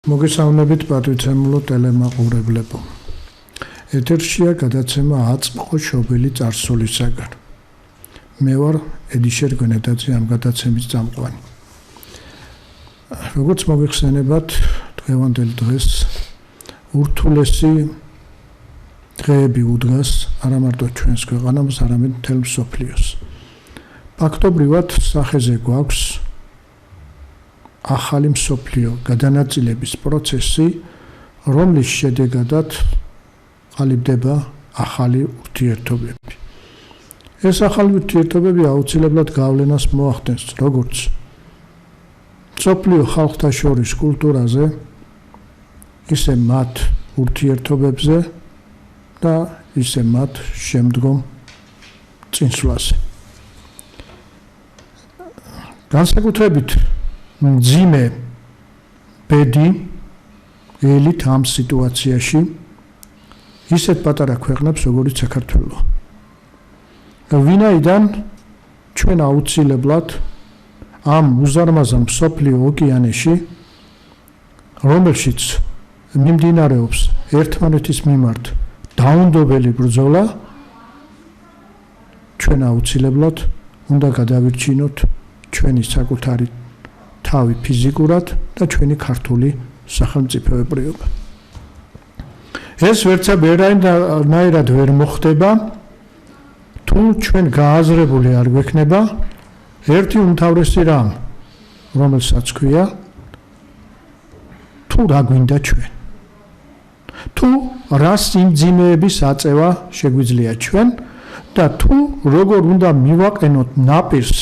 მოგესალმებით პატრიცემულო ტელემაყურებლებო. ეთერშია გადაცემა აწმყო შობილი წარსულისაგან. მე ვარ ედიშერ გენეტაძე ამ გადაცემის წამყვანი. როგორც მოგეხსენებათ, დღევანდელ დღეს ურთულესი დღეები უდგას არა მარტო ჩვენს ქვეყანას, არამედ მთელ მსოფლიოს. ფაქტობრივად სახეზე გვაქვს ახალი მსოფლიო გადანაწილების პროცესი, რომლის შედეგადაც ყალიბდება ახალი ურთიერთობები. ეს ახალი ურთიერთობები აუცილებლად გავლენას მოახდენს როგორც მსოფლიო ხალხთა შორის კულტურაზე, ისე მათ ურთიერთობებზე და ისე მათ შემდგომ წინსვლაზე. განსაკუთრებით მძიმე ბედი ელით ამ სიტუაციაში ისეთ პატარა ქვეყნებს როგორც საქართველო. ვინაიდან ჩვენ აუცილებლად ამ უზარმაზარ მსოფლიო ოკეანეში, რომელშიც მიმდინარეობს ერთმანეთის მიმართ დაუნდობელი ბრძოლა, ჩვენ აუცილებლად უნდა გადავირჩინოთ ჩვენი საკუთარი თავი ფიზიკურად და ჩვენი ქართული სახელმწიფოებრიობა. ეს ვერცა ვერანაირად ვერ მოხდება, თუ ჩვენ გააზრებული არ გვექნება ერთი უმთავრესი რამ, რომელსაც ქვია თუ რა გვინდა ჩვენ. თუ რა სიმძიმეების აწევა შეგვიძლია ჩვენ და თუ როგორ უნდა მივაყენოთ ნაპირს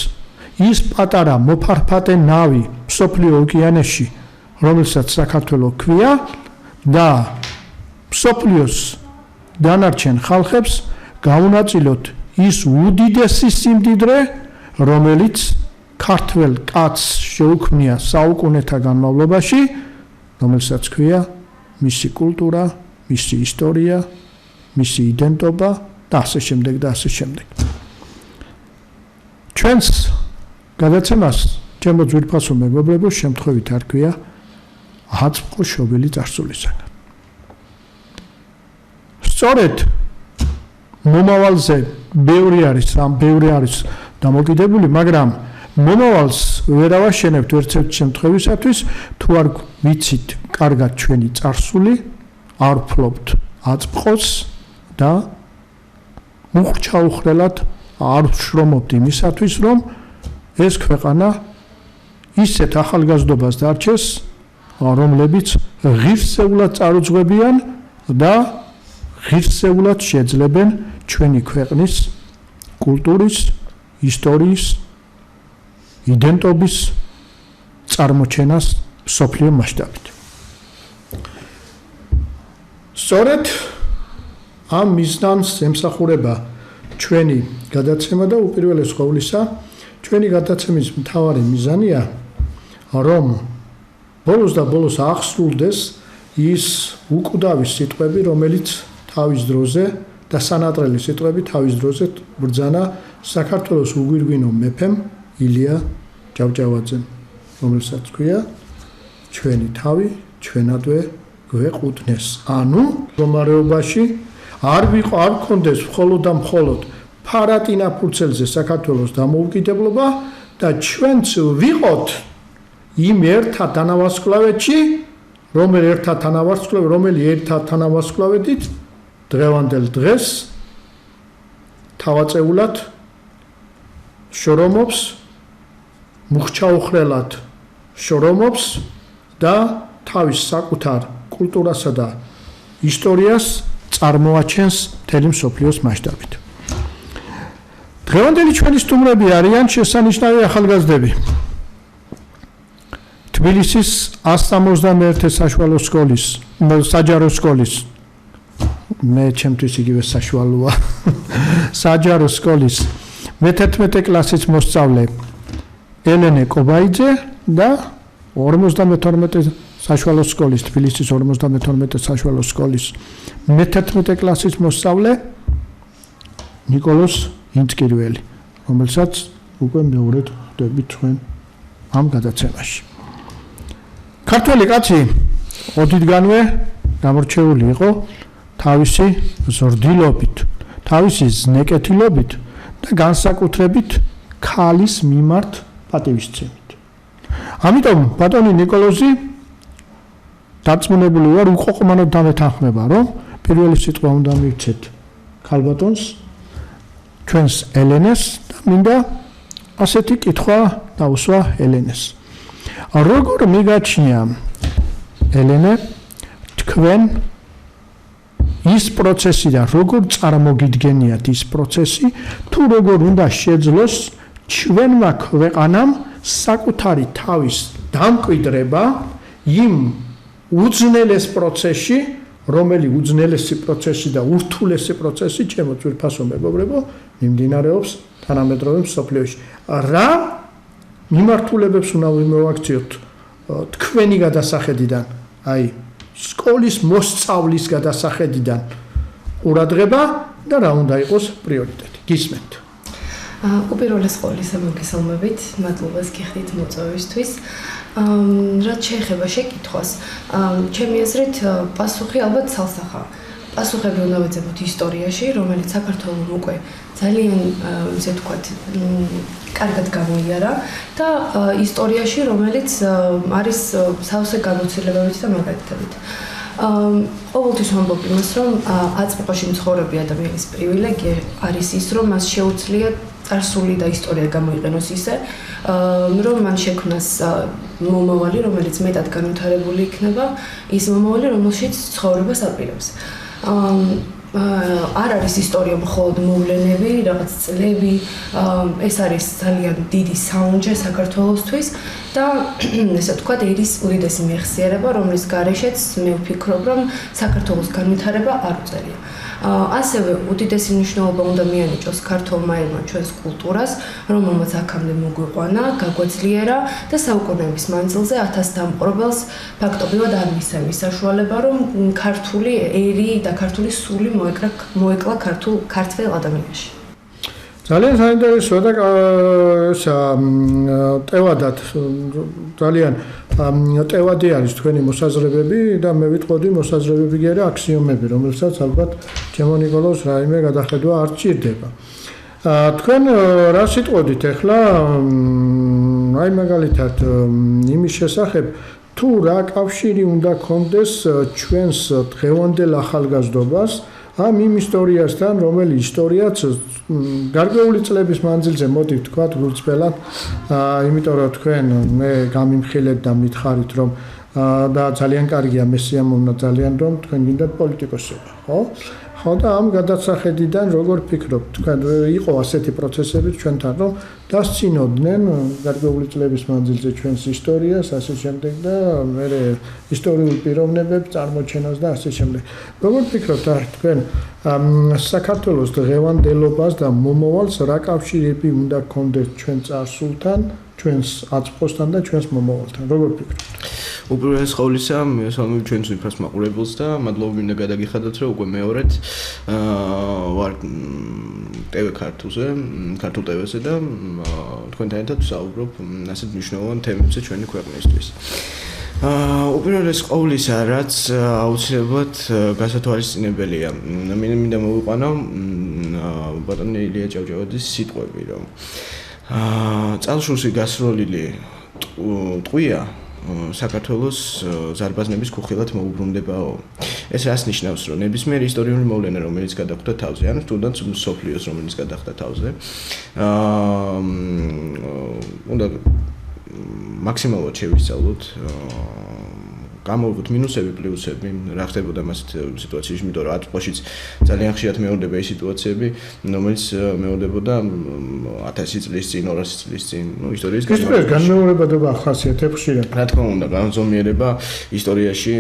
ის პატარა მოფარფატე ნავი მსოფლიო ოკეანეში, რომელსაც საქართველო ქვია და მსოფლიოს დანარჩენ ხალხებს გაუნაწილოთ ის უდიდესი სიმდიდრე, რომელიც ქართველ კაცს შეუქმნია საუკუნეთა განმავლობაში, რომელსაც ქვია მისი კულტურა, მისი ისტორია, მისი იდენტობა და ასე შემდეგ და ასე შემდეგ. ჩვენს გადაცემას ჩემო ძვირფასო მეგობრებო შემთხვევით არ ქვია აწმყო შობილი წარსულისაგან. სწორედ მომავალზე ბევრი არის დამოკიდებული, მაგრამ მომავალს ვერ ავაშენებთ ერთ-ერთ შემთხვევისათვის, თუ არ ვიცით კარგად ჩვენი წარსული, არ ვფლობთ აწმყოს და უხრჩაუხრელად არ ვშრომობთ იმისათვის, რომ ეს ქვეყანა ისეთ ახალგაზრდობას დარჩეს, რომლებიც ღირსეულად წარუძღვებიან და ღირსეულად შეძლებენ ჩვენი ქვეყნის კულტურის, ისტორიის, იდენტობის წარმოჩენას მსოფლიო მასშტაბით. სწორედ ამ მიზნს ემსახურება ჩვენი გადაცემა და უპირველეს ყოვლისა ჩვენი გადაცემის მთავარი მიზანია, რომ ბოლოს და ბოლოს აღსრულდეს ის უკვდავი სიტყვები, რომელიც თავის დროზე და სანატრელი სიტყვები თავის დროზე ბრძანა საქართველოს უგვირგვინო მეფემ ილია ჭავჭავაძემ, რომელსაც ქვია ჩვენი თავი ჩვენადვე გვეყუდნეს. ანუ მდგომარეობაში არ გქონდეს მხოლოდ და მხოლოდ ფარატინა ფურცელზე საქართველოს დამოუკიდებლობა და ჩვენც ვიყოთ იმ ერთად თანავარსკვლავედში, რომელი ერთად თანავარსკვლავედით დღევანდელ დღეს თავაწეულად შრომობს, მუხჩაუხრელად შრომობს და თავის საკუთარ კულტურასა და ისტორიას წარმოაჩენს მთელი მსოფლიოს მასშტაბით. დღევანდელი ჩვენი სტუმრები არიან შესანიშნავი ახალგაზრდები. თბილისის 171 საშუალო სკოლის, საჯარო სკოლის, მე ჩემთვის იგივე საშუალოა, საჯარო სკოლის მე-11 კლასის მოსწავლე ელენე კობაიძე და 52 საშუალო სკოლის, თბილისის 52 საშუალო სკოლის მე-11 კლასის მოსწავლე ნიკოლოზ ინწკირველი, რომელსაც უკვე მეორედ ხვდებით ჩვენ ამ გადაცემაში. ქართველი კაცი ოდითგანვე გამორჩეული იყო თავისი ზრდილობით, თავისი ზნეკეთილობით და განსაკუთრებით ქალის მიმართ პატივისცემით. ამიტომ ბატონი ნიკოლოზი დარწმუნებული ვარ უყოყმანოდ დამეთანხმება, რომ პირველი სიტყვა უნდა მივცეთ ქალბატონს, ჩვენს ელენეს და მინდა ასეთი კითხვა დაუსვა ელენეს. როგორ მიგაჩნია ელენე თქვენ ის პროცესი და როგორ წარმოგიდგენიათ ის პროცესი, თუ როგორ უნდა შეძლოს ჩვენმა ქვეყანამ საკუთარი თავის დამკვიდრება იმ უძნელეს პროცესში, რომელი უძნელესი პროცესი და ურთულესი პროცესი ჩემო ძვირფასო მეგობრებო მიმდინარეობს თანამედროვე მსოფლიოში. რა მიმართულებებს უნდა მოვაქციოთ თქვენი გადასახედიდან, აი სკოლის მოსწავლის გადასახედიდან ყურადღება და რა უნდა იყოს პრიორიტეტი. გისმენთ. უპირველეს ყოვლისა მოგესალმებით, მადლობას გიხდით მოწვევისთვის. რაც შეეხება შეკითხვას, ჩემი აზრით პასუხი ალბათ ცალსახაა. პასუხები უნდა ვეძებოთ ისტორიაში, რომელიც საქართველოს უკვე ძალიან, ისე ვთქვათ, კარგად გამოიარა და ისტორიაში, რომელიც არის სავსე გამოცდილებებით და მაგალითებით. ყოველთვის ვამბობ იმას, რომ აწმყოში მცხოვრები ადამიანის პრივილეგია არის ის, რომ მას შეუძლია წარსული და ისტორია გამოიყენოს ისე, რომ მან შექმნას მომავალი, რომელიც მეტად განვითარებული იქნება, ის მომავალი, რომელშიც ცხოვრებას აპირებს. არ არის ისტორია მხოლოდ მოვლენები, რაღაც წლები, ეს არის ძალიან დიდი საუნჯე საქართველოსთვის და ესე ვთქვათ, ერის უდიდესი მეხსიერება, რომლის გარეშეც მე ვფიქრობ, რომ საქართველოს განვითარება არ უწევია. ასევე უდიდესი მნიშვნელობა უნდა მიანიჭოს ქართულმა ერმა ჩვენს კულტურას, რომელმაც აქამდე მოგვიყვანა, გაგვაძლიერა და საუკუნეების მანძილზე 1000 დამპყრობელს ფაქტობრივად არ მისცემ საშუალება, რომ ქართული ერი და ქართული სული მოეკლა ქართველ ადამიანში. ძალიან საინტერესოა და ტევადად ძალიან ტევადი არის თქვენი მოსაზრებები და მე ვიტყოდი მოსაზრებები კი არა აქსიომები, რომელსაც ალბათ ჩემო ნიკოლოზ რაიმე გადახედვა არ ჭირდება. თქვენ რა სიტყოდით ახლა აი მაგალითად იმის შესახებ თუ რა კავშირი უნდა გქონდეს ჩვენს დღევანდელ ახალგაზრდობას ამ იმ ისტორიასთან, რომელი ისტორიაც გარკვეული წლების მანძილზე მოდი ვთქვათ გულწრფელად, იმიტომ რომ თქვენ მე გამიმხილეთ და მითხარით რომ და ძალიან კარგია მე სიამოვნა ძალიან რომ თქვენ გინდათ პოლიტიკოსები, ხო? ხო და ამ გადასახედიდან როგორ ფიქრობთ, თქვენ იყო ასეთი პროცესები ჩვენთან რომ დასცინოდნენ გარკვეული წლების მანძილზე ჩვენს ისტორიას, ასე შემდეგ და მე ისტორიულ პიროვნებებს წარმოჩენას და ასე შემდეგ. როგორ ფიქრობთ, თქვენ საქართველოს დღევანდელობას და მომავალს რა კავშირები უნდა გქონდეს ჩვენ წარსულთან, ჩვენს აწმყოსთან და ჩვენს მომავალთან? როგორ ფიქრობთ? უპირველეს ყოვლისა, მესალმები ჩვენს უფროს მაყურებელს და მადლობა მინდა გადაგიხადოთ, რომ უკვე მეორედ ვარ TV ქართულზე, ქართულ TV-ზე და თქვენთან ერთად ვსაუბრობ ასეთ მნიშვნელოვან თემებზე ჩვენი ქვეყნისთვის. უპირველეს ყოვლისა, რაც აუცილებლად გასათვალისწინებელია, მინდა მოვიყვანო ბატონი ილია ჭავჭავაძის სიტყვები, რომ წალშურში გასროლილი ტყვია საქართველოს ზარბაზნების ქუხილად მოუბრუნდებაო. ეს რას ნიშნავს, რომ ნებისმიერი ისტორიული მოვლენა, რომელიც გადახვდა თავზე, ან თუნდაც მსოფლიოს, რომელიც გადახვდა თავზე, უნდა მაქსიმალურად შევისწავლოთ, გამოვიღოთ მინუსები, პლუსები, რა ხდებოდა მასეთ სიტუაციაში, იმიტომ რომ აწმყოშიც ძალიან ხშირად მეორდება ის სიტუაციები, რომელიც მეორდებოდა 1000 წლის წინ, 200 წლის წინ, ისტორიის განმეორებადობა ახასიათებს ხშირად. რა თქმა უნდა, განზომიერება ისტორიაში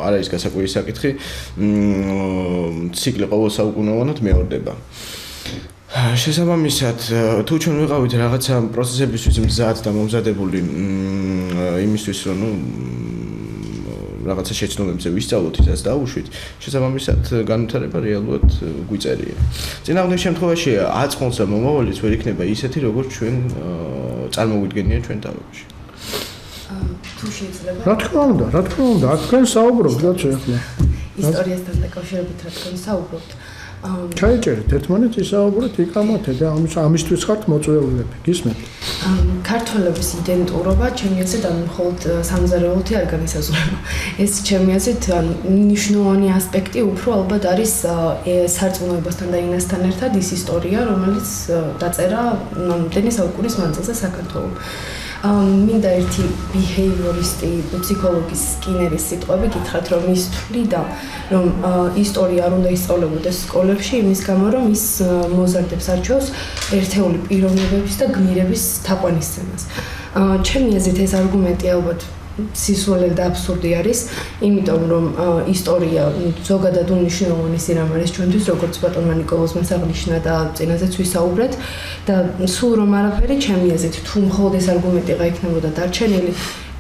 არ არის გასაკვირი საკითხი, ციკლი ყოველ საუკუნეანად მეორდება. შესაბამისად, თუ ჩვენ ვიყავით რაღაცა პროცესებისთვის მზად და მომზადებული იმისთვის, რომ რაღაცა შეცნობებზე ვისწავლოთ, ისაც დაუშვით, შესაბამისად განვითარება რეალურად გვიწერია. წინააღმდეგ შემთხვევაში აწმყოს და მომავალიც ვერ იქნება ისეთი, როგორც ჩვენ წარმოგვიდგენია ჩვენ თავებში. თუ შეიძლება. რა თქმა უნდა, აქ თქვენ საუბრობთ რაცო ახლა. ისტორიასთან დაკავშირებით რა თქვენ საუბრობთ. ჩაიჭერეთ ერთმანეთს ისაუბროთ იკამათე და ამისთვის ხართ მოწვეულები. გისმენთ? ქართველების იდენტურობა ჩემი აზრით მხოლოდ სამზარეულოთი არ განისაზღვრება. ეს ჩემი აზრით მნიშვნელოვანი ასპექტი უფრო ალბათ არის სარწმუნოებასთან და ენასთან ერთად ის ისტორია, რომელიც დაწერა ნამდვილი საუკუნის მანძილზე საქართველოს. მინდა ერთი ბიჰეივიორისტი, ფსიქოლოგის სკინერის სიტყვები გითხრათ, რომ ის თვლიდა, რომ ისტორია არ უნდა ისწავლებოდეს სკოლებში, იმის გამო, რომ ის მოზარდებს არჩევს ერთეული პიროვნებების და გმირების თაყვანისცემას. ჩემი აზრით ეს არგუმენტი ალბათ სისულელე და აბსურდი არის, იმიტომ რომ ისტორია ზოგადად უნიშნელოვანი სირამ არის ჩვენთვის, როგორც ბატონმა ნიკოლოზმა აღნიშნა და წინაზეც ვისაუბრეთ და სულ რომ არაფერი ჩემი აზრით, თუ მხოლოდ ეს არგუმენტი გაიქნებოდა დარჩენილი,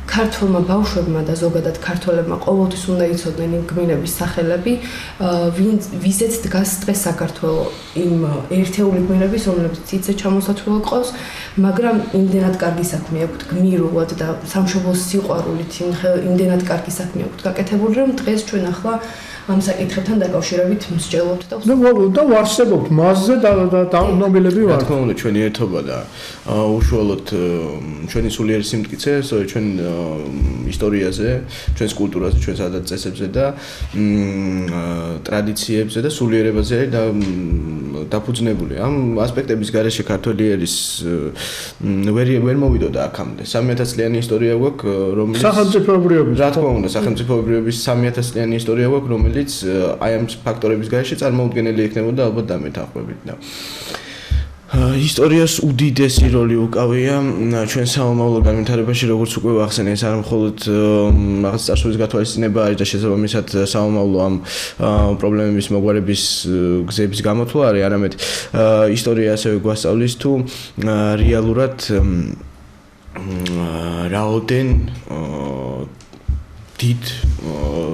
ქართველმა ბავშვებმა და ზოგადად ქართველებმა ყოველთვის უნდა იცოდნენ იმ გმირების სახელები, ვიზეც დგას დღეს საქართველოს იმ ერთეული გმირების, რომლებიც იცე ჩამოსათვლელად ყავს, მაგრამ იმდენად კარგი საქმე აქვთ გმირულად და სამშობლოს სიყვარულით იმდენად კარგი საქმე აქვთ გაკეთებული, რომ დღეს ჩვენ ახლა ამ საკითხებთან დაკავშირებით მსჯელობთ და ვარსებობთ მასზე და დაუნობილები ვართ. რა თქმა უნდა, ჩვენი ერთობა და უშუალოდ ჩვენი სულიერი სიმტკიცე, ჩვენ ისტორიაზე, ჩვენს კულტურაზე, ჩვენს ადათ-წესებზე და ტრადიციებზე და სულიერებაზე დაფუძნებული. ამ ასპექტების გარეშე ქართველი ერის ვერ მოვიდოდა აქამდე. 3000 წლიანი ისტორია გვაქვს, რომელიც სახელმწიფოებრიობის. რა თქმა უნდა, სახელმწიფოებრიობის 3000 წლიანი ისტორია გვაქვს, რომელიც აი ამ ფაქტორების გარეშე წარმოუდგენელი იქნებოდა ალბათ დამეთანხმებით და ისტორიას უდიდესი როლი უკავია ჩვენ სამომავლო განვითარებაში, როგორც უკვე ვახსენე, ეს არ მხოლოდ რაღაც წარსულის გათვალისწინება არის და შესაბამისად სამომავლო ამ პრობლემების მოგვარების გზების გამოთვლა არის, არამედ ისტორია ასევე გვასწავლის თუ რეალურად რაოდენ დიდ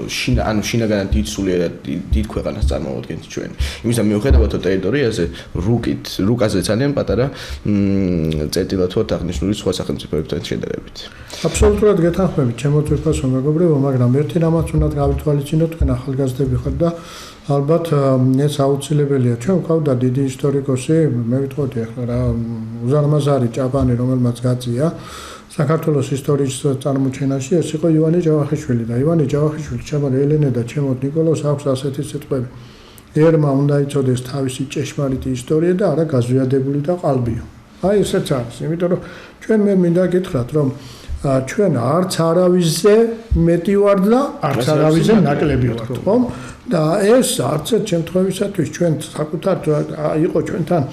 შინაგანად დიდ სულიერად დიდ ქვეყანას წარმოადგენთ ჩვენ. იმისა მიუხედავად რომ ტერიტორიაზე რუკაზე ძალიან პატარა წერტილად ვართ აღნიშნული სხვა სახელმწიფოებთან შედარებით. აბსოლუტურად გეთანხმებით, ჩემო თვითფასო მეგობრებო, მაგრამ ერთი რამაც უნდა გავითვალისწინოთ, თქვენ ახალგაზრდები ხართ და ალბათ ეს აუცილებელია. ჩვენ ვყავდა დიდი ისტორიკოსი, მე ვიტყოდი ახლა რა უზარმაზარი ჭაბანი, რომელმაც გაწია საქართველოს ისტორიის წარმოჩენაში, ეს იყო ივანე ჯავახიშვილი და ივანე ჯავახიშვილი, ჩემო ელენე და ჩემო ნიკოლოზ აქვს ასეთი სიტყვები. ერმა უნდა იცოდეს თავისი ჭეშმარიტი ისტორია და არა გაზვიადებული და ყალბიო. აი ესეც არის, იმიტომ რომ ჩვენ მე მინდა გითხრათ, რომ ჩვენ არც არავისზე მეტი ვართ და არც არავისზე ნაკლები ვართ, ხო? და ეს არც ერთ შემთხვევისათვის ჩვენ საკუთარ იყო ჩვენთან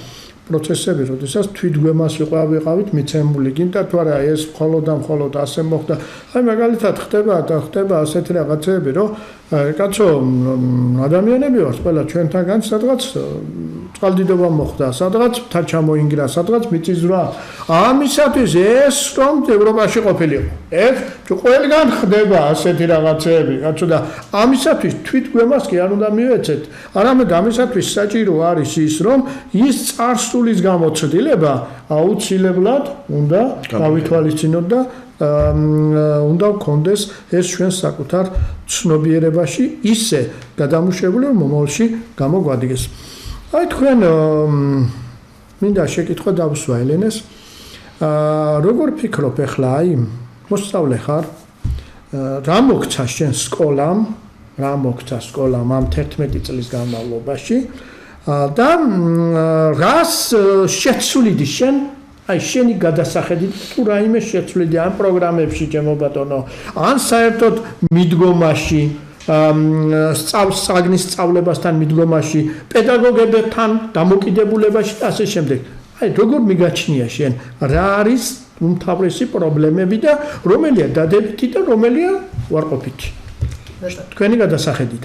პროცესები, როდესაც თვითგვემას ვიყავით მიცემული, გინდა თუ არა ეს მხოლოდ ასე მოხდა. აი მაგალითად ხდება ასეთი რაღაცები, რომ კაცო ადამიანები ვართ ყველა ჩვენთაგან, სადღაც წყალდიდობა მოხდა, სადღაც მთა ჩამოინგრა, სადღაც მიწისძვრა. ამისათვის ეს რომ ევროპაში ყოფილიყო. ეს ყველგან ხდება ასეთი რაღაცები, კაცო და ამისათვის თვითგვემას კი არ უნდა მივეცეთ. არამედ ამისათვის საჭირო არის ის, რომ ის წარსულის გამოცდილება აუცილებლად უნდა გავითვალისწინოთ და უნდა გქონდეს ეს ჩვენ საკუთარ ცნობიერებაში ისე გადამუშავებული, რომ მომავალში გამოგვადგეს. აი თქვენ მინდა შეკითხვა დავსვა ელენეს. როგორ ფიქრობ ახლა აი მოსწავლე ხარ? რა მოგცა შენ სკოლამ ამ 11 წლის განმავლობაში და რას შეცვლიდი შენ? აი შენი გადასახედით თუ რაიმე შეცვლიდი ამ პროგრამებში, ჩემო ბატონო, ან საერთოდ მიდგომაში, საგნის სწავლებასთან მიდგომაში, პედაგოგებთან დამოკიდებულებაში და ასე შემდეგ. აი როგორ მიგაჩნია შენ რა არის უმთავრესი პრობლემები და რომელია დადებითი და რომელია უარყოფითი? თქვენი გადასახედით.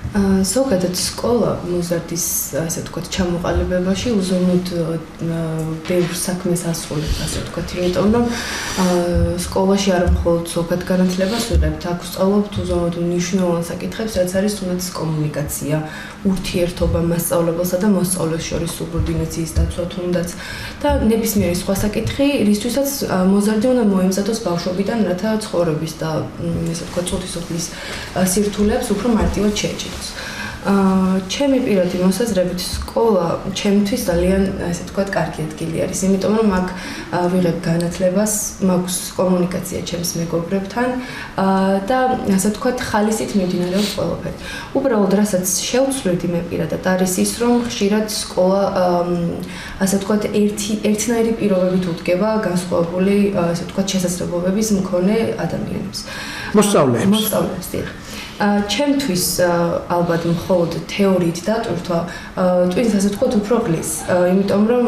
ზოგადად სკოლა მოზარდის ასე ვთქვათ ჩამოყალიბებაში უზომოდ ბევრ საქმეს ასრულებს ასე ვთქვათ, იმიტომ რომ სკოლაში არ მხოლოდ ზოგად განათლებას ვიღებთ, აქ ვსწავლობთ უზომოდ მნიშვნელოვან საკითხებს, რაც არის თუნდაც კომუნიკაცია, ურთიერთობა მასწავლებელსა და მოსწავლეს შორის სუბორდინაციის დაცვა თუნდაც და ნებისმიერი სხვა საკითხი, რისთვისაც მოზარდი უნდა მოემზადოს ბავშვობიდან, რათა ცხოვრების და ესე ვთქვათ წუთისოფლის სირთულეებს უფრო მარტივად შეეჭიდოს. ჩემი პირადი მოსაზრებით სკოლა ჩემთვის ძალიან ასე ვთქვათ კარგი ადგილი არის, იმიტომ რომ აქ ვიღებ განათლებას, მაქვს კომუნიკაცია ჩემს მეგობრებთან და ასე ვთქვათ ხალისით მიმდინარეობს ყველაფერი. უბრალოდ რასაც შევცვლით მე პირადად არის ის, რომ ხშირად სკოლა ასე ვთქვათ ერთნაირი პირობებით უდგება განსხვავებული ასე ვთქვათ შესაძლებლობების მქონე ადამიანებს. მოსწავლეებს დიახ. ჩემთვის ალბათ მხოლოდ თეორიით დატვირთვა twins ასე ვთქვათ უფრო ღლის, იმიტომ რომ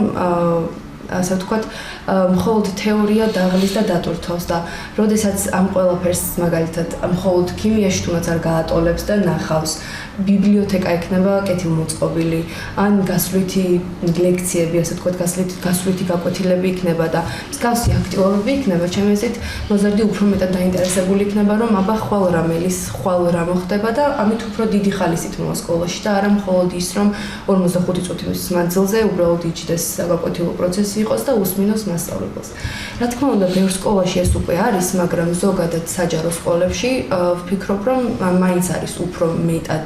ასე ვთქვათ მხოლოდ თეორია დაღლის და დატვირთავს და როდესაც ამ ყველაფერს მაგალითად მხოლოდ ქიმიაში თუნდაც არ გაატოლებს და ნახავს ბიბლიოთეკა ექნება კეთილმოწყობილი ან გასვლითი ლექციები ასე ვთქვათ გასვლითი გაკვეთილები იქნება და მსგავსი აქტივობები იქნება ჩემი აზრით მოზარდი უფრო მეტად დაინტერესებული იქნება რომ აბა ხვალ რა მოხდება და ამით უფრო დიდი ხალისით მოვა სკოლაში და არა მხოლოდ ის რომ 45 წუთის მანძილზე უბრალოდ იჯდეს საგაკვეთილო პროცესი იყოს და უსმინოს მასწავლებელს. Რა თქმა უნდა, ბევრ სკოლაში ეს უკვე არის, მაგრამ ზოგადად საჯარო სკოლებში ვფიქრობ, რომ მაინც არის უფრო მეტად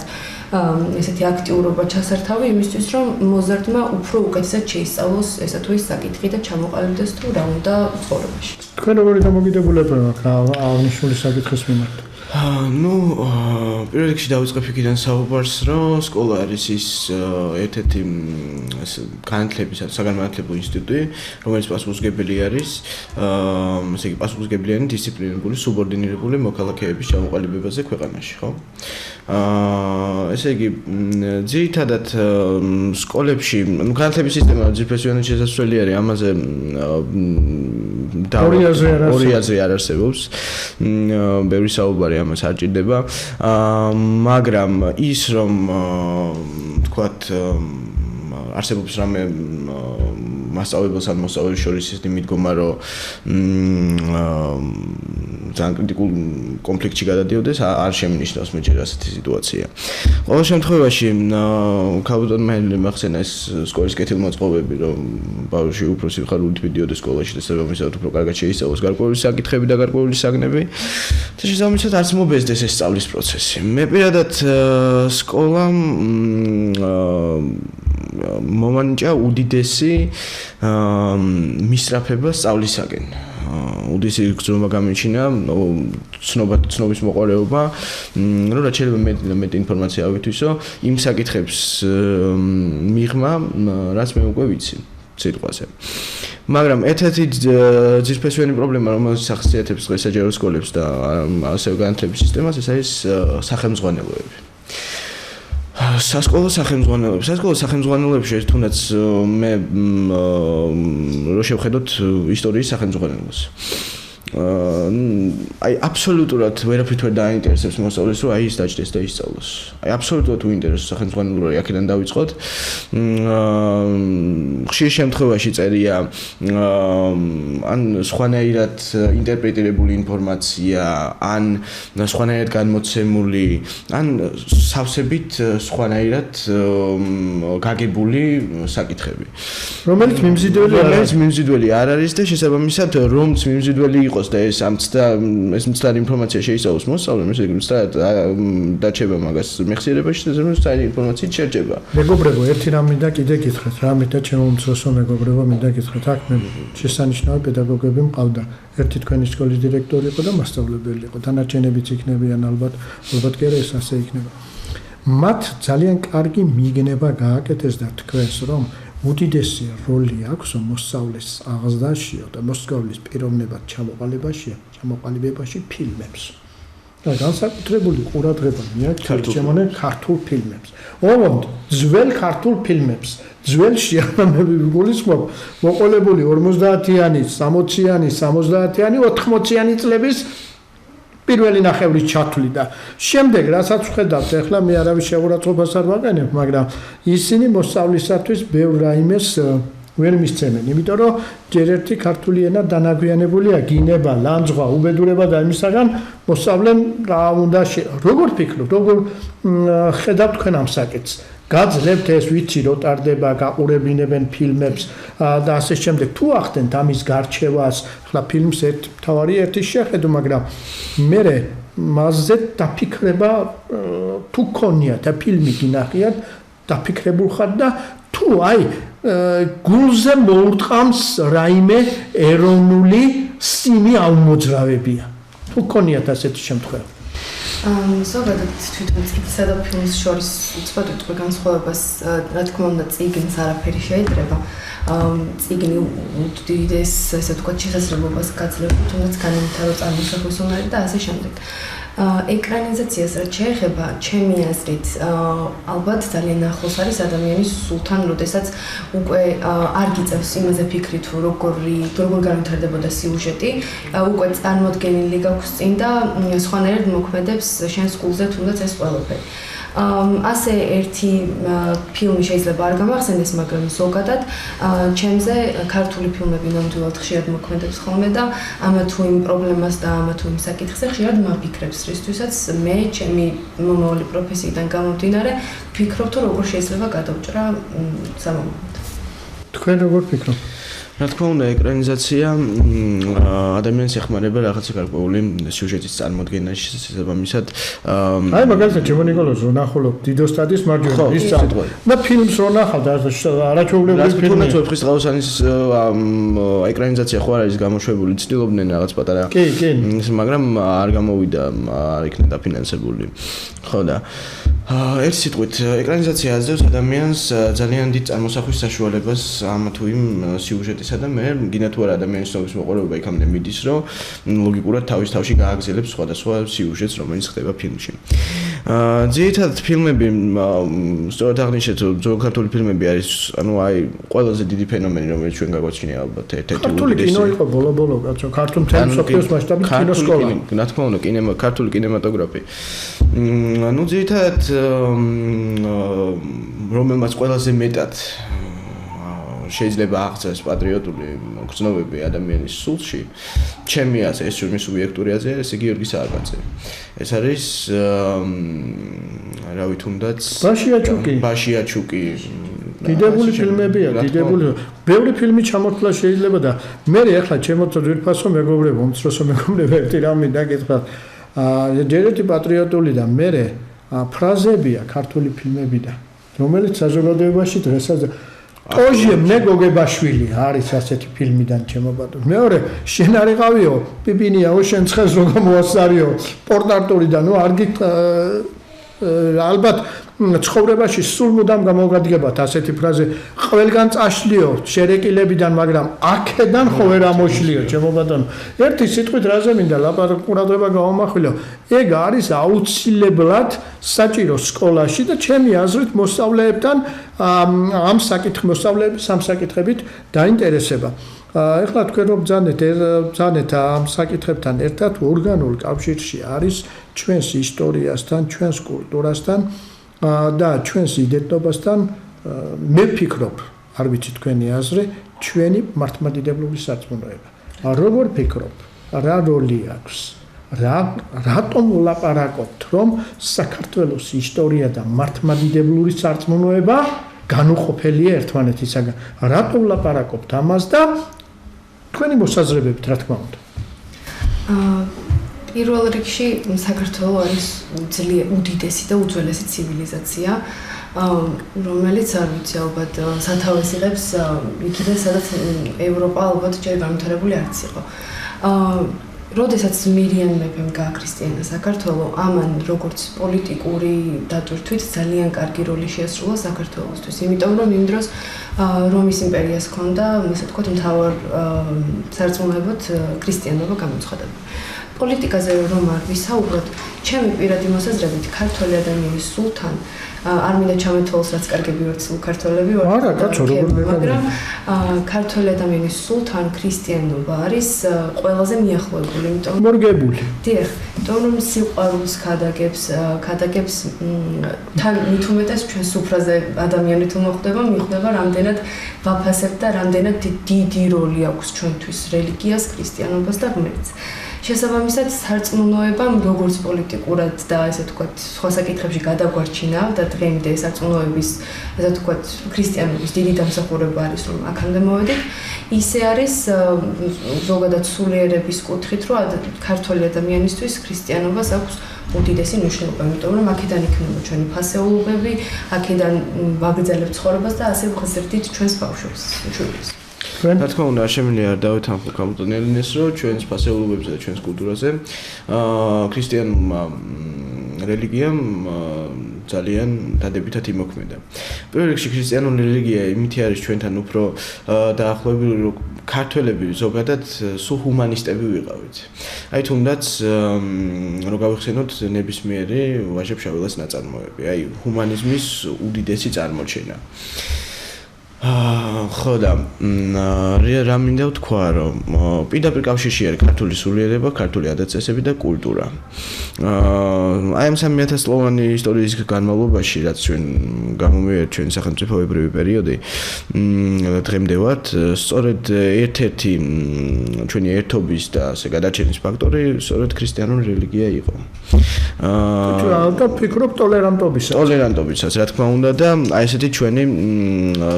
ესეთი აქტიურობა ჩასართავი იმისთვის, რომ მოზარდმა უფრო უკეთესად შეისწავლოს ესა თუ ის საკითხი და ჩამოყალიბდეს თუ რა უნდა ცხოვრებაში. თქვენ როგორი დამოკიდებულება აქვს აღნიშნული საკითხის მიმართ? პირველ რიგში დავიწყებ იქიდან საუბარს, რომ სკოლა არის ის ერთ-ერთი საგანმანათლებლო ინსტიტუტი, რომელიც პასუხისმგებელი არის, ესე იგი პასუხისმგებელიანი დისციპლინირებული, სუბორდინირებული მოქალაქეების ჩამოყალიბებაზე ქვეყანაში, ხო? ესე იგი, ძირითადად სკოლებში, განათლების სისტემა ძირფესვიანად შესაძლებელი არის, ამაზე ორი აზრი არ არსებობს. ბევრი საუბარი ამას არ ჭირდება, მაგრამ ის რომ თქვათ არსებობს რამე მასწავლებელს ან მოსწავლეს შორის ისეთი მიდგომა, რომ ძალიან კრიტიკულ კონფლიქტში გადადიოდეს, არ შემინიშნავს მე ჯერ ასეთი სიტუაცია. ყოველ შემთხვევაში, ქალბატონმა მახსენა ეს სკოლის კეთილმოწყობები, რომ ბავშვი უფროსი ხარული მიდიოდეს სკოლაში და შესაბამისად უფრო კარგად შეისწავლოს გარკვეული საკითხები და გარკვეული საგნები და შესაბამისად არც მობეზდეს ეს სწავლის პროცესი. მე პირადად სკოლამ მომანიჭა უდიდესი მისწრაფება სწავლისაკენ. უდიდესი გრძნობა გამიჩინა, ცნობის მოყარეობა, რომ რაც შეიძლება მეტი ინფორმაცია ავითვისო იმ საკითხებს მიღმა, რაც მე უკვე ვიცი სიტყვაზე. მაგრამ ერთ-ერთი ძირფესვიანი პრობლემა, რომელიც ახასიათებს დღეს საჯარო სკოლებს და ასევე განათლების სისტემას, ეს არის სახელმძღვანელოები. სასკოლო სახელმძღვანელოებში თუნდაც მე რო შევხედოთ ისტორიის სახელმძღვანელოს. აი აბსოლუტურად ვერაფრით ვერ დაინტერესებს მოსწავლეს, რომ აი ის დაჭდეს და ისწავლოს. აი აბსოლუტურად უინტერესო სახელმძღვანელო რო აქედან დავიწყოთ. ხშირ შემთხვევაში წერია ან სხვანაირად ინტერპრეტირებული ინფორმაცია, ან სხვანაირად განმოცემული, ან სავსებით სხვანაირად გაგებული საკითხები. რომელიც მიმზიდველი არ არის და შესაბამისად რომც მიმზიდველი იყოს და ეს მცდარი ინფორმაცია შეისწავლოს მოსწავლემ, ესე იგი მცდარად დაჩება მაგას მეხსიერებაში და მცდარი ინფორმაციით შერჯება. მეგობრებო, ერთი რამ მინდა კიდე გითხრათ, რა მინდა ჩემო უმცროსო მეგობრებო მინდა გითხრათ, აქ მე შესანიშნავი პედაგოგები მყავდა. ერთი თქვენი სკოლის დირექტორი იყო და მასწავლებელი იყო. დანარჩენებიც იქნებიან ალბათ კი არა ეს ასე იქნება. მათ ძალიან კარგი მიგნება გააკეთეს და თქვენს რომ უდიდესი როლი აქვს მოსწავლის აღზრდაშიო და მოსწავლის პიროვნებად ჩამოყალიბებაში ფილმებს. და განსაკუთრებული ყურადღება მიაქცევთ შემონე ქართულ ფილმებს. ოღონდ ძველ ქართულ ფილმებს. ძველში ამები გულისხმობ მოყოლებული 50-იანი, 60-იანი, 70-იანი, 80-იანი წლების პირველი ნახევრის ჩათვლი და შემდეგ რასაც ვხედავთ ახლა მე არავის შეურაცხყოფას არ ვაყენებ, მაგრამ ისინი მოსწავლისათვის ბევრ რაიმეს ვერ მისცემენ, იმიტომ რომ ჯერ ერთი ქართული ენა დანაგვიანებულია, გინება, ლანძღვა, უბედურება და იმისაგან მოსწავლემ რა უნდა როგორ ფიქრობთ, როგორ ხედავთ თქვენ ამ საკითხს? გაძლევთ ეს ვიცი რო ტარდება, გაყურებინებენ ფილმებს და ასე შემდეგ. თუ ახდენთ ამის გარჩევას, ახლა ფილმს თავარი ერთი შეხედო, მაგრამ მე მასზე დაფიქრება თუ ქონიათ და ფილმი გინახიათ, დაფიქრებულ ხარ და თუ აი გულზე მოურტყამს რაიმე ეროვნული სიმი აუმოძრავებია. თუ ქონიათ ასეთი შემთხვევა. ზოგადად თვითონ წიგნსა და ფილმს შორის უცბად ვიტყვი განსხვავებას, რა თქმა უნდა, წიგნს არაფერი შეედრება. წიგნი უდიდეს, ესე ვთქვათ, შესაძლებლობას გაძლევს, თუნდაც განვითარო წარმოსახვის უნარი და ასე შემდეგ. ეკრანიზაციას რაც შეეხება, ჩემი აზრით, ალბათ ძალიან ახლოს არის ადამიანის სულთან, როდესაც უკვე არ გიწევს იმაზე ფიქრი თუ როგორ განვითარდებოდა სიუჟეტი, უკვე წარმოდგენილი გაქვს წინ და სხვანაირად მოქმედებს შენს გულზე თუნდაც ეს ყველაფერი. ასე ერთი ფილმი შეიძლება არ გამახსენდეს, მაგრამ ზოგადად ჩემზე ქართული ფილმები ნამდვილად ხშირად მოქმედებს ხოლმე და ამა თუ იმ პრობლემას და ამა თუ იმ საკითხზე ხშირად მაფიქრებს, რისთვისაც მე ჩემი მომავალი პროფესიიდან გამომდინარე ვფიქრობ თუ როგორ შეიძლება გადავჭრა სამომავლოდ. თქვენ როგორ ფიქრობთ? რა თქმა უნდა, ეკრანიზაცია ადამიანს ეხმარება რაღაცა გარკვეული სიუჟეტის წარმოდგენაში, შესაბამისად. აი მაგალითად ჩემო ნიკოლოზ რო ნახულობ დიდოსტადის მარჯვენა ის წამო. და ფილმს რო ნახავ და არაჩვეულებრივი ფილმი. თუნდაც ვეფხის ყავსანის ეკრანიზაცია ხო არ არის გამოშვებული, ცდილობდნენ რაღაც პატარა. კი. მაგრამ არ გამოვიდა, არ იქნა დაფინანსებული. ხო და ერთ სიტყვით, ეკრანიზაცია აძლევს ადამიანს ძალიან დიდ წარმოსახვის საშუალებას ამ თუ იმ სიუჟეტისა და მე გინდა თუ არა ადამიანის ცნობის მოყოლება იქამდე მიდის, რომ ლოგიკურად თავის თავში გააგრძელებს სხვადასხვა სიუჟეტს, რომელიც ხდება ფილმში. ძირითადად ფილმები, სწორად აღნიშნეთ, ზოგ ქართული ფილმები არის, ანუ აი, ყველაზე დიდი ფენომენი, რომელიც ჩვენ გაგვაჩნია ალბათ ერთ-ერთი ქართული კინო იყო ბოლო-ბოლო, კაცო, ქართულ მთელი მსოფლიოს მასშტაბით კინოსკოლა. რა თქმა უნდა, ქართული კინემატოგრაფი. ну ძირითადად რომელმაც ყველაზე მეტად შეიძლება აღწევს პატრიოტული გრძნობები ადამიანის სულში, ჩემი აზრით, ეს ჩვენი სუბიექტური აზრია, ეს გიორგი სააკაძე. ეს არის რავი თუნდაც ბაშიაჩუკი. დიდებული ფილმებია, დიდებული. ბევრი ფილმი ჩამოთვლა შეიძლება და მე ახლა ჩემოც ძვირფასო მეგობრებო, უმცროსო მეგობრებო, ერთი რამე დაგეცხრა. ჯერ ერთი პატრიოტული და მე ფრაზებია ქართული ფილმებიდან, რომელიც საზოგადოებაში დღესაც ტოჟე მეგოგებაშვილი არის ასეთი ფილმიდან ჩემო ბატონო. მეორე შენ არ იყავიო, პიპინიაო შენ ცხენს რო გამოასწარიო პორტარტულიდან, ნუ არ გიქ ალბათ ცხოვრებაში სულ მუდამ გამოგადგებათ ასეთი ფრაზე ყველგან წაშლიო შერეკილებიდან, მაგრამ აქედან ხო ვერ ამოშლიო ჩემო ბატონო. ერთი სიტყვით რაზე მინდა ყურადღება გავამახვილო, ეგ არის აუცილებლად საჭირო სკოლაში და ჩემი აზრით მოსწავლეებთან ამ მოსწავლეების ამ საკითხებით დაინტერესება. ეხლა თქვენ რომ ბრძანეთ ამ საკითხებთან ერთად ორგანულ კავშირში არის ჩვენს ისტორიასთან, ჩვენს კულტურასთან და ჩვენს იდენტობასთან. მე ვფიქრობ, არ ვიცი თქვენი აზრი, ჩვენი მართლმადიდებლური სარწმუნოება. როგორ ფიქრობ, რა როლი აქვს? რატომ ვლაპარაკობთ, რომ საქართველოს ისტორია და მართლმადიდებლური სარწმუნოება განუყოფელია ერთმანეთისაგან? რატომ ვლაპარაკობთ ამას და თქვენი მოსაზრებებით, რა თქმა უნდა? პირველ რიგში საქართველო არის უდიდესი და უძველესი ცივილიზაცია, რომელიც არ ვიცი ალბათ სათავეს იღებს იქიდან, სადაც ევროპა ალბათ ჯერ განვითარებული არც იყო. როდესაც მირიან მეფემ გააქრისტიანა საქართველო, ამან როგორც პოლიტიკური დატვირთვით ძალიან კარგი როლი შეასრულა საქართველოსთვის, იმიტომ რომ იმ დროს რომის იმპერიას ჰქონდა, ასე ვთქვათ, მთავარ სარწმუნოებად ქრისტიანობა გამოცხადა. პოლიტიკაზე რომ არ ვისაუბროთ, ჩემი პირადი მოსაზრებით, ქართველი ადამიანის სულთან არ მინდა ჩამეთვალოს რაც კარგები ვართ სულ ქართველები ვართ. არა, კაცო, როგორ მაგრამ ქართველი ადამიანის სულთან ქრისტიანობა არის ყველაზე მიახლოებული, იმიტომ მორგებული. დიახ, იმიტომ რომ სიყვარულს ქადაგებს თან მით უმეტეს ჩვენ სუფრაზე ადამიანი თუ მიხვდება რამდენად ვაფასებთ და რამდენად დიდი როლი აქვს ჩვენთვის რელიგიას, ქრისტიანობას და ღმერთს. შესაბამისად, სარწმუნოებამ როგორც პოლიტიკურად და ესე ვთქვათ, სხვა საკითხებში გადაგვარჩინა და დღემდე სარწმუნოების, ასე ვთქვათ, ქრისტიანობის დიდი დამსახურება არის, რომ აქამდე მოვედით, ისე არის ზოგადად სულიერების კუთხით, რომ ქართველი ადამიანისთვის ქრისტიანობას აქვს უდიდესი მნიშვნელობა, იმიტომ რომ აქედან იქნება ჩვენი ფასეულობები, აქედან ვაგრძელებთ ცხოვრებას და ასე ვხსნით ჩვენს ბავშვებს, შვილებს. რა თქმა უნდა, არ შემიძლია არ დავეთანხმო გამოტანილნეს, რომ ჩვენს ფასეულობებზე და ჩვენს კულტურაზე ქრისტიანულმა რელიგიამ ძალიან დადებითად იმოქმედა. პირველ რიგში ქრისტიანული რელიგია იმითი არის ჩვენთან უფრო დაახლოებული, რომ ქართველები ზოგადად სულ ჰუმანისტები ვიყავით. აი თუნდაც რომ გავიხსენოთ ნებისმიერი ვაჟებ-შაველას ნაწარმოები, აი ჰუმანიზმის უდიდესი წარმოჩენა. ხო და რა მინდა ვთქვა, რომ პირდაპირ კავშირში არის ქართული სულიერება, ქართული ადათ-წესები და კულტურა. აი ამ 3000 წლოვანი ისტორიის განმავლობაში, რაც ჩვენ გამომივიეთ ჩვენ სახელმწიფოებრივი პერიოდი, დღემდე ვართ, სწორედ ერთ-ერთი ჩვენი ერთობის და ასე გადარჩენის ფაქტორი სწორედ ქრისტიანული რელიგია იყო. და ფიქრობ ტოლერანტობისაც, რა თქმა უნდა და აი ესეთი ჩვენი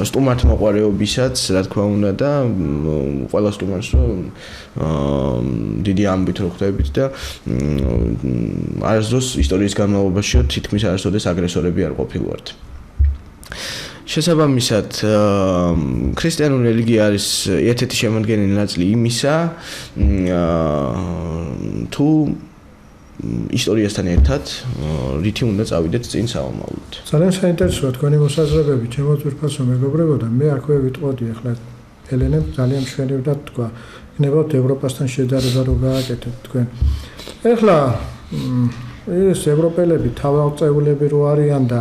სტუმართმოყვარეობისაც, რა თქმა უნდა და ყველა სტუმარს დიდი ამბით რო ხვდებით და არასდროს ისტორიის განმავლობაში თითქმის არასოდეს აგრესორები არ ყოფილვართ. შესაბამისად, ქრისტიანული რელიგია არის ერთ-ერთი შემადგენელი ნაწილი იმისა, თუ ისტორიასთან ერთად რითი უნდა წავიდეთ წინ საომავლოდ. ძალიან საინტერესოა თქვენი მოსაზრებები, ჩემო ძვირფასო მეგობრებო და მე აქვე ვიტყოდი ახლა ელენემ ძალიან მშვენივრად თქვა. იქნებათ ევროპასთან შედარება რო გააკეთეთ თქვენ. ახლა ეს ევროპელები თავალწეულები რო არიან და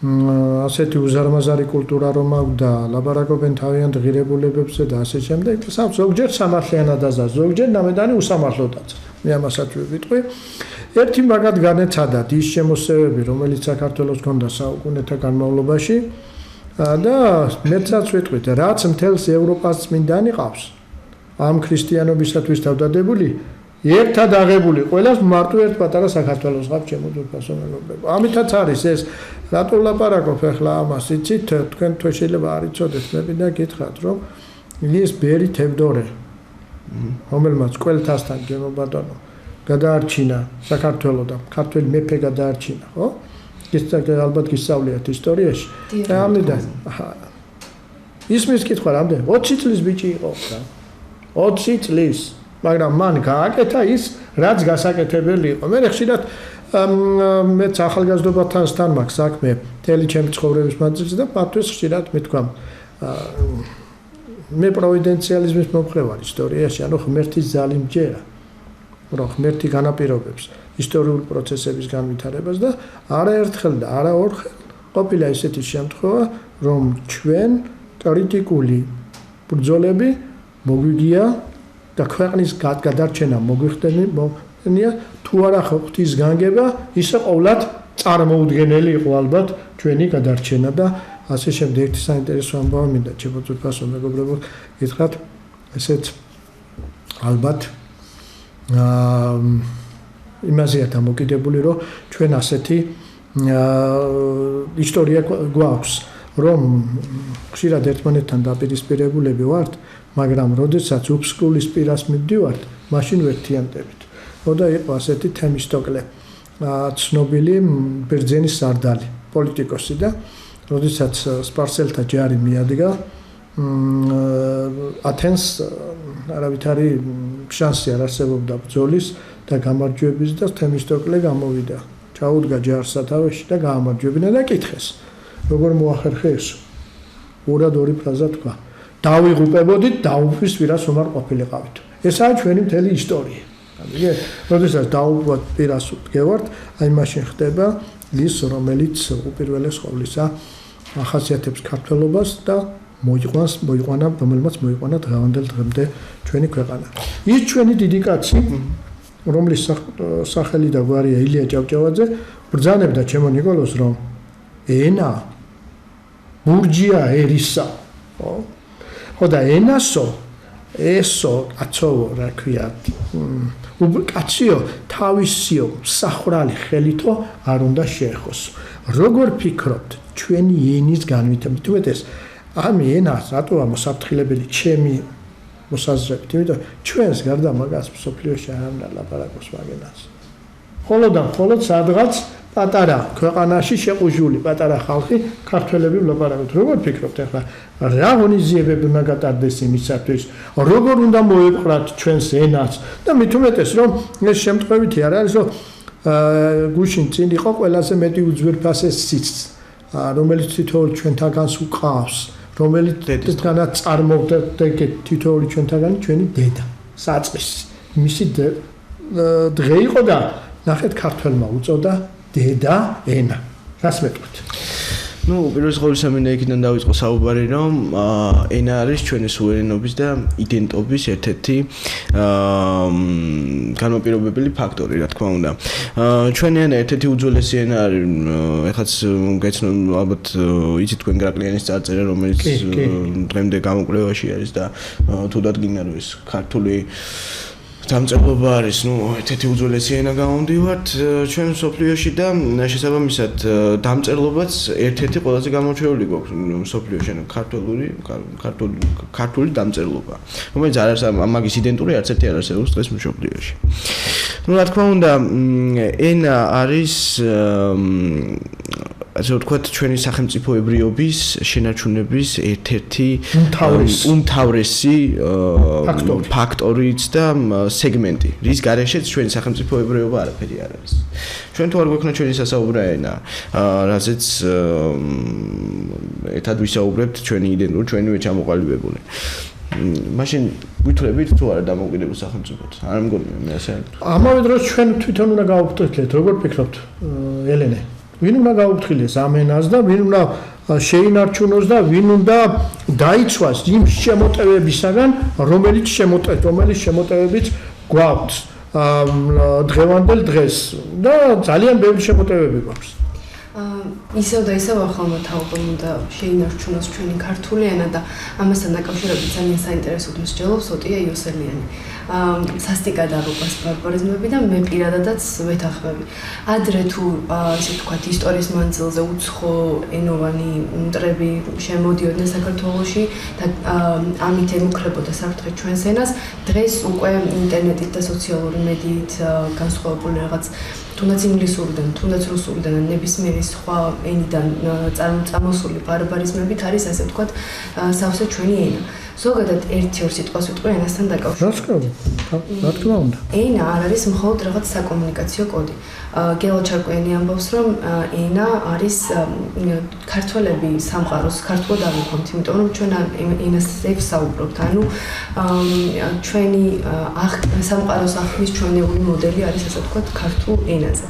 ასეთი უზარმაზარი კულტურა რომ აქვს და ლაბარაკობენ თავიანთ ღირებულებებზე და ასე შემდეგ, ზოგჯერ სამართლიანად აზრს, ზოგჯერ ნამედანი უსამართლოდაც. მე ამასაც ვიტყვი. ერთი მაგათ განეცადათ ის შემოსევები, რომელიც საქართველოს ჰქონდა საუკუნეთა განმავლობაში და მეცაც ვიტყვით, რაც მთელს ევროპას წმინდანი ყავს. ამ ქრისტიანობისათვის თავდადებული, ერთად აღებული, ყველას მარტო ერთ პატარა საქართველოს ყავს ჩემო ძვირფასო მეგობრებო. ამითაც არის ეს, რატო ვლაპარაკობ ახლა ამას, იცით, თქვენ თუ შეიძლება არ იცოდეთ, მე მინდა გითხრათ, რომ ის ბერი თევდორე რომელმაც ყველთასთან ჩემო ბატონო გადაარჩინა საქართველოს და ქართველი მეფე გადაარჩინა, ხო? ის ალბათ გისწავლიათ ისტორიაში. და ამიდან ისმის კითხვა რამდენი? 20 წლის ბიჭი იყო რა. 20 წლის. მაგრამ მან გააკეთა ის, რაც გასაკეთებელი იყო. მე ხშირად მეც ახალგაზრდობასთან მაქვს საქმე, მთელი ჩემი ცხოვრების მანძილზე და პატვის ხშირად მეთქვა მე პროვიდენციალიზმის მომხრე ვარ ისტორიაში, ანუ ღმერთის ზალი მჯერა, რომ ღმერთი განაპირობებს ისტორიულ პროცესების განვითარებას და არაერთხელ და არაორხელ ყოფილა ისეთი შემთხვევა, რომ ჩვენ კრიტიკული ბრძოლები მოგვიგია და ქვეყნის გადარჩენა მოგვიხდენია, თუ არა ღვთის განგება, ისე ყოვლად წარმოუდგენელი იყო ალბათ ჩვენი გადარჩენა და ასე შემდეგ. ერთი საინტერესო ამბავი მინდა ჩემო ძვირფასო მეგობრებო გითხრათ, ესეც ალბათ იმაზეა დამოკიდებული, რომ ჩვენ ასეთი ისტორია გვაქვს, რომ ხშირად ერთმანეთთან დაპირისპირებულები ვართ, მაგრამ როდესაც უფსკულის პირას მივდივართ, მაშინ ვერთიანტებით. და იყო ასეთი თემისტოკლე, ცნობილი ბერძენის სარდალი, პოლიტიკოსი და როდესაც სპარსელთა ჯარი მიადგა ათენს არავითარი შანსი არ არსებობდა ბრძოლის და გამარჯვების და თემისტოკლე გამოვიდა. ჩაუდგა ჯარს სათავეში და გაამარჯვებინა და კითხეს, როგორ მოახერხე ეს? ორად ორი ფრაზა თქვა. დავიღუპებოდით, დაუფის ვირას ომარ ყოფილიყავით. ესაა ჩვენი მთელი ისტორია. როდესაც დაუბრუნდათ პირას ვდგევართ, აი მაშინ ხდება ის რომელიც უპირველეს ყოვლისა ახასიათებს ქართველობას და მოიყვანა რომელმაც მოიყვანა დღევანდელ დღემდე ჩვენი ქვეყანა. ის ჩვენი დიდი კაცი რომლის სახელი და გვარია ილია ჭავჭავაძე ბრძანებდა ჩემო ნიკოლოს რომ ენა ბურჯია ერისა ხო და ენასო ესო კაცოვო რა ქვია კაციო თავისიო სახრალი ხელითო არ უნდა შეეხოს როგორ ფიქრობთ ჩვენი ენის განვითარებით თუმცა ამ ენას რატოა მოსაფრთხილებელი ჩემი მოსაზრებით იმიტომ ჩვენს გარდა მაგას სოფლიოში არ უნდა ლაპარაკოს მაგენას ხოლოდ სადღაც პატარა ქვეყანაში შეყუჟული პატარა ხალხი ქართველები ვლაპარაკობთ როგორ ფიქრობთ ახლა რა ღონისძიებები უნდა გატარდეს იმისათვის როგორ უნდა მოეპყრათ ჩვენს ენას და მით უმეტეს რომ ეს შემთხვევითი არ არის რომ გუშინ წინ იყო ყველაზე მეტი უძვირფასეს სიც რომელიც თითოეულ ჩვენთაგანს უყავს რომელიც დედისგანაც წარმოვდა თითოეული ჩვენთაგანი ჩვენი დედა საწყისი მისი დღე იყო და ნახეთ ქართველმა უწოდა დედა ენა რას მეტყვით ну პირველ ყოვლისა მინდა იქიდან დავიწყო საუბარი რომ ენა არის ჩვენი სუვერენობის და იდენტობის ერთ-ერთი განმაპირობებელი ფაქტორი რა თქმა უნდა ჩვენი ენა ერთ-ერთი უძველესი ენა არის ეხაც გეცნო ალბათ იცით თქვენ გრაკლიანის წარწერა რომელიც დღემდე გამოკვლევაში არის და თუ დადგინდა რომ ეს ქართული დამწერლობა არის, ერთ-ერთი უძველესი ენა გამომდივართ ჩვენ სოფლიოში და შესაბამისად დამწერლობაც ერთ-ერთი ყველაზე გამოჩვეული გვაქვს სოფლიოში, ქართული დამწერლობა, რომელიც არ არის მაგის იდენტური არც ერთი არ არსებობს დღეს სოფლიოში. რა თქმა უნდა, ენა არის ასე ვთქვათ, ჩვენი სახელმწიფოებრიობის შენარჩუნების ერთ-ერთი უმთავრესი ფაქტორიც და სეგმენტი, რის გარეშეც ჩვენი სახელმწიფოებრიობა არაფერი არ არის. ჩვენ თუ არ გვექნა ჩვენი სასაუბრო ენა, რაზეც ერთად ვისაუბრებთ ჩვენი იდენტური, ჩვენივე ჩამოყალიბებული. მაშინ ვითვლებით თუ არა დამოუკიდებელ სახელმწიფოდ. არ მგონია მე ასე. ამავე დროს ჩვენ თვითონ უნდა გავუფრთხილდეთ, როგორ ფიქრობთ, ელენე? ვინ უნდა გაუფრთხილდეს ამ ენას და ვინ უნდა შეინარჩუნოს და ვინ უნდა დაიცვას იმ შემოტევებისაგან, რომელიც შემოტევებიც გვაქვს დღევანდელ დღეს და ძალიან ბევრი შემოტევები გვაქვს. ისევ და ისევ ახალმა თაობამ უნდა შეინარჩუნოს ჩვენი ქართული ენა და ამასთან დაკავშირებით ძალიან საინტერესოდ მსჯელობს ოტია იოსელიანი. სასტიკად აღუყვას ბარბარიზმები და მე პირადადაც ვეთანხმები. ადრე თუ ისე ვთქვათ ისტორიის მანძილზე უცხო ენოვანი მტრები შემოდიოდნენ საქართველოში და ამით ემუქრებოდა საფრთხე ჩვენს ενას, დღეს უკვე ინტერნეტით და სოციალური მედიით განსხვავებული რაღაც თუნდაც ინგლისურიდან, თუნდაც რუსულიდან, ნებისმიერი სხვა ენიდან წამოსული ბარბარიზმებით არის ასე ვთქვათ სავსე ჩვენი ენა. ზოგადად ერთი-ორ სიტყვას ვიტყვი ენასთან დაკავშირებით. რა თქმა უნდა. ენა არ არის მხოლოდ რაღაც საკომუნიკაციო კოდი. გელა ჩარკვიანი ამბობს, რომ ენა არის ქართველები სამყაროს ქართულად ავიღოთ, იმიტომ რომ ჩვენ ენაზე ვსაუბრობთ. ანუ ჩვენი სამყაროს ახლის ჩვენეული მოდელი არის ასე ვთქვათ ქართულ ენაზე.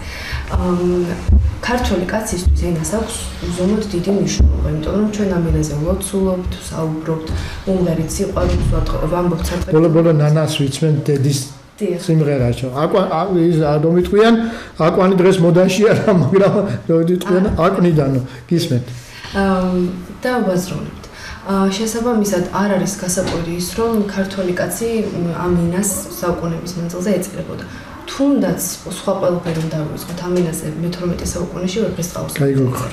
ქართველი კაცისთვის ენას აქვს უზომოდ დიდი მნიშვნელობა, იმიტომ რომ ჩვენ ამ ენაზე ვლოცულობთ, საუბრობთ, უმღერით სიყვარულს ვამბობთ საერთოდ. ბოლო ნანას ვიცმენ დედის სიმღერაში. ის რომ იტყვიან, აკვანი დღეს მოდაში არა, მაგრამ რომ იტყვიან აკვნიდანო, გისმენთ. და ვაზროვნებთ. შესაბამისად არ არის გასაკვირი ის, რომ ქართველი კაცი ამ ენას საუკუნეების მანძილზე ეწირებოდა. თუნდაც სხვა ყველაფერი უნდა დავიწყოთ ამ ენაზე მე-18 საუკუნეში ვეფხისტყაოსანი. გაიგოქარ.